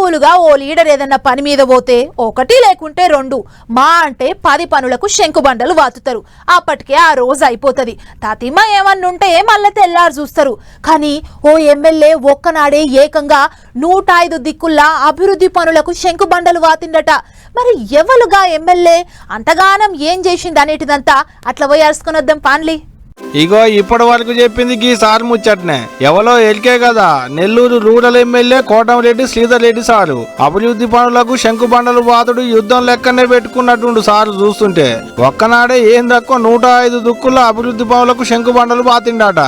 మామూలుగా ఓ లీడర్ ఏదన్నా పని మీద పోతే ఒకటి లేకుంటే రెండు మా అంటే 10 పనులకు శంకుబండలు వాతుతారు. అప్పటికే ఆ రోజు అయిపోతుంది. తాతిమ్మ ఏమన్నుంటే మళ్ళీ తెల్లారు చూస్తారు. కానీ ఓ ఎమ్మెల్యే ఒక్కనాడే ఏకంగా 105 దిక్కుల్లా అభివృద్ధి పనులకు శంకుబండలు వాతిండట. మరి ఎవలుగా ఎమ్మెల్యే అంతగానం ఏం చేసింది అనేటిదంతా అట్లా పోయి అరుచుకొని వద్దాం పాన్లీ. ఇగో ఇప్పటి వరకు చెప్పింది గీ సార్ ముచ్చట్నే. ఎవలో ఎల్కే కదా Nellore rural MLA Kotamreddy Sridhar Reddy sir అభివృద్ధి పనులకు శంకుబండలు బాతుడు యుద్ధం లెక్కనే పెట్టుకున్నట్టుండు సారు చూస్తుంటే. ఒక్కనాడే ఏం తక్కువ 105 దుక్కుల అభివృద్ధి పనులకు శంకుబండలు బాతిండాట.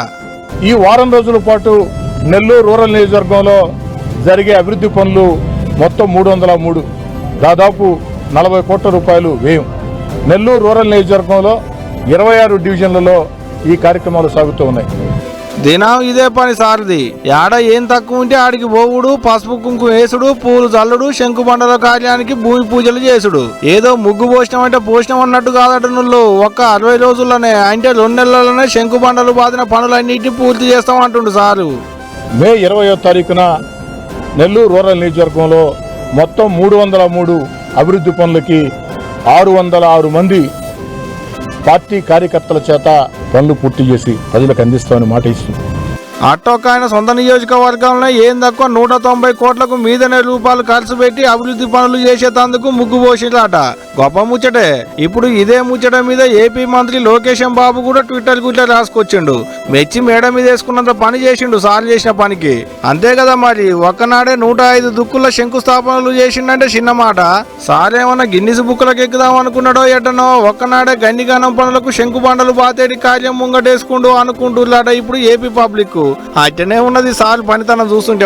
ఈ వారం రోజుల పాటు నెల్లూరు రూరల్ నియోజకవర్గంలో జరిగే అభివృద్ధి పనులు మొత్తం 303, దాదాపు 40 కోట్ల రూపాయలు వ్యయం. నెల్లూరు రూరల్ నియోజకవర్గంలో 26 డివిజన్లలో ఈ కార్యక్రమాలు సాగుతూ ఉన్నాయి. దినం ఇదే పని సారది. యాడ ఏం తక్కువ ఉంటే ఆడికి పోవుడు, పసుపు కుంకుమ వేసుడు, పూలు చల్లుడు, శంకుబండల కార్యానికి భూమి పూజలు చేసుడు. ఏదో ముగ్గు పోసినామంటే పోసినాం అన్నట్టు కాదట. నువ్వు ఒక్క 60 రోజుల్లోనే అంటే 2 నెలల్లోనే శంకుబండలు బాదిన పనులన్నింటినీ పూర్తి చేస్తామంటుండు సారు. మే 20వ తారీఖున నెల్లూరు రూరల్ నియోజకవర్గంలో మొత్తం 303 అభివృద్ధి పనులకి 606 మంది పార్టీ కార్యకర్తల చేత పనులు పూర్తి చేసి ప్రజలకు అందిస్తామని మాట ఇస్తుంది. అట్టొక్క ఆయన సొంత నియోజకవర్గంలో ఏం తక్కువ 190 కోట్లకు మీదనే రూపాయలు ఖర్చు పెట్టి అభివృద్ధి పనులు చేసేందుకు ముగ్గు పోసిలాట. గొప్ప ముచ్చటే. ఇప్పుడు ఇదే ముచ్చట మీద ఏపీ మంత్రి లోకేష్ బాబు కూడా ట్విట్టర్ గుట్లా రాసుకొచ్చిండు. మెచ్చి మేడ మీద వేసుకున్నంత పని చేసిండు సార్ చేసిన పనికి. అంతే కదా మరి. ఒక్కనాడే 105 దుక్కుల శంకుస్థాపనలు చేసిండంటే చిన్న మాట. సార్ ఏమన్నా గిన్నిస్ బుక్కులకు ఎక్కుదాం అనుకున్నాడో ఎట్టనో ఒక్కనాడే గండిగానం పనులకు శంకుబండలు బాతేడి కార్యం ముంగటేసుకుంటూ అనుకుంటున్నాడ ఇప్పుడు ఏపీ పబ్లిక్. అట్టనే ఉన్నది సార్ పనితనం చూస్తుంటే.